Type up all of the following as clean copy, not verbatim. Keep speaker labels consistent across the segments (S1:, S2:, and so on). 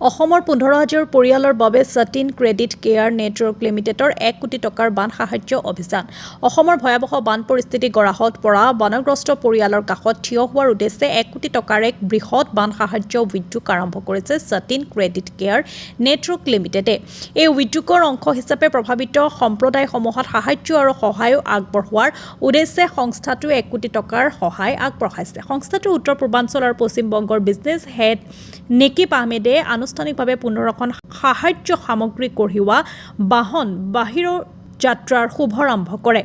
S1: অসমৰ 15,000 পৰিয়ালৰ বাবে সতীন ক্ৰেডিট কেয়াৰ নেটৱৰ্ক লিমিটেডৰ 1 কোটি টকাৰ বান সাহায্য অভিযান। অসমৰ ভয়াৱহ বান পৰিস্থিতি গৰাহত পৰা বানগ্ৰস্ত পৰিয়ালৰ কাষত থিয় হোৱাৰ উদ্দেশ্যে 1 কোটি টকাৰ এক বৃহৎ বান সাহায্য উদ্যোগ আৰম্ভ কৰিছে সতীন ক্ৰেডিট কেয়াৰ নেটৱৰ্ক লিমিটেডে। এই উদ্যোগৰ অংশ হিচাপে প্ৰভাৱিত সম্প্ৰদায়সমূহত সাহায্য আৰু সহায় আগবঢ়োৱাৰ উদ্দেশ্যে সংস্থাটোৱে 1 কোটি টকাৰ সহায় আগবঢ়াইছে। সংস্থাটোৰ উত্তৰ পূৰ্বাঞ্চল আৰু পশ্চিম বংগৰ বিজনেছ হেড নেকিব আহমেদে আনুষ্ঠানিকভাৱে 15খন সাহায্য সামগ্ৰী কঢ়িওৱা বাহন বাহিৰৰ যাত্ৰাৰ শুভাৰম্ভ কৰে।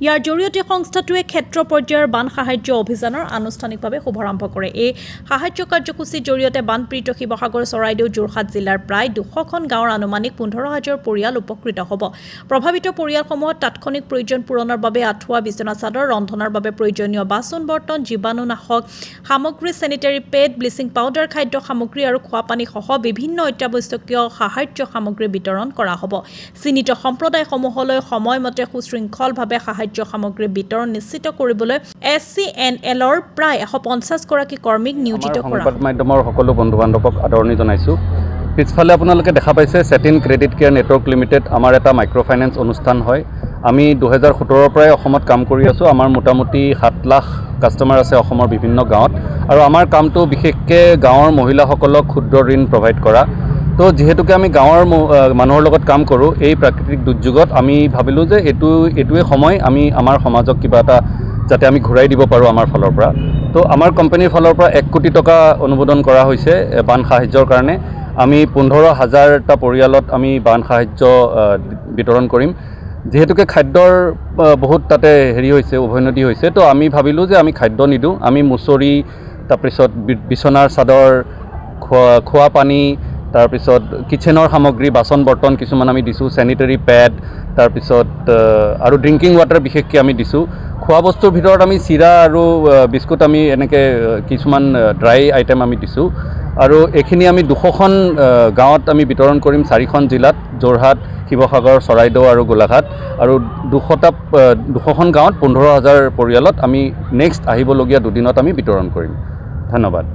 S1: ইয়াৰ জৰিয়তে সংস্থাটোৱে ক্ষেত্ৰ পৰ্যায়ৰ বান সাহায্য অভিযানৰ আনুষ্ঠানিকভাৱে শুভাৰম্ভ কৰে। এই সাহায্য কাৰ্যসূচীৰ জৰিয়তে বানপীড়িত শিৱসাগৰ, চৰাইদেউ, যোৰহাট জিলাৰ প্ৰায় 200খন গাঁৱৰ আনুমানিক 15,000 পৰিয়াল উপকৃত হ'ব। প্ৰভাৱিত পৰিয়ালসমূহত তাৎক্ষণিক প্ৰয়োজন পূৰণৰ বাবে আঁঠুৱা, বিচনা চাদৰ, ৰন্ধনৰ বাবে প্ৰয়োজনীয় বাচন বৰ্তন, জীৱাণুনাশক সামগ্ৰী, চেনিটাৰী পেড, ব্লিচিং পাউডাৰ, খাদ্য সামগ্ৰী আৰু খোৱাপানী সহ বিভিন্ন অত্যাৱশ্যকীয় সাহায্য সামগ্ৰী বিতৰণ কৰা হ'ব। চিহ্নিত সম্প্ৰদায়সমূহলৈ সময়মতে সুশৃংখলভাৱে সাহায্য সামগ্ৰী বিতৰণ নিশ্চিত কৰিবলৈ SCNLৰ প্ৰায় 150 গৰাকী কৰ্মীক নিয়োজিত কৰা
S2: সংবাদ মাধ্যমৰ সকলো বন্ধু বান্ধৱক আদৰণি জনাইছোঁ। পিছফালে আপোনালোকে দেখা পাইছে সতীন ক্ৰেডিট কেয়াৰ নেটৱৰ্ক লিমিটেড আমাৰ এটা মাইক্ৰ' ফাইনেন্স অনুষ্ঠান হয়। আমি 2017ৰ পৰাই অসমত কাম কৰি আছোঁ। আমাৰ মোটামুটি 7 লাখ কাষ্টমাৰ আছে অসমৰ বিভিন্ন গাঁৱত, আৰু আমাৰ কামটো বিশেষকৈ গাঁৱৰ মহিলাসকলক ক্ষুদ্ৰ ঋণ প্ৰভাইড কৰা। তো যিহেতুকে আমি গাঁৱৰ মানুহৰ লগত কাম কৰোঁ, এই প্ৰাকৃতিক দুৰ্যোগত আমি ভাবিলোঁ যে এইটোৱে সময় আমি আমাৰ সমাজক কিবা এটা যাতে আমি ঘূৰাই দিব পাৰোঁ আমাৰ ফালৰ পৰা। তো আমাৰ কোম্পানীৰ ফালৰ পৰা 1 কোটি টকা অনুমোদন কৰা হৈছে বান সাহায্যৰ কাৰণে। আমি 15,000টা পৰিয়ালত আমি বান সাহায্য বিতৰণ কৰিম। যিহেতুকে খাদ্যৰ বহুত তাতে হৈছে, উভৈনদী হৈছে, তো আমি ভাবিলোঁ যে আমি খাদ্য নিদিওঁ, আমি মুচৰি, তাৰপিছত বিচনাৰ চাদৰ, খোৱা পানী, তাৰপিছত কিচেনৰ সামগ্ৰী, বাচন বৰ্তন কিছুমান আমি দিছোঁ, চেনিটাৰী পেড, তাৰপিছত আৰু ড্ৰিংকিং ৱাটাৰ বিশেষকৈ আমি দিছোঁ। খোৱা বস্তুৰ ভিতৰত আমি চিৰা আৰু বিস্কুট, আমি এনেকৈ কিছুমান ড্ৰাই আইটেম আমি দিছোঁ। আৰু এইখিনি আমি 200খন গাঁৱত আমি বিতৰণ কৰিম, 4খন জিলাত, যোৰহাট, শিৱসাগৰ, চৰাইদেউ আৰু গোলাঘাট, আৰু 200খন গাঁৱত 15,000 পৰিয়ালত আমি নেক্সট আহিবলগীয়া 2 দিনত আমি বিতৰণ কৰিম। ধন্যবাদ।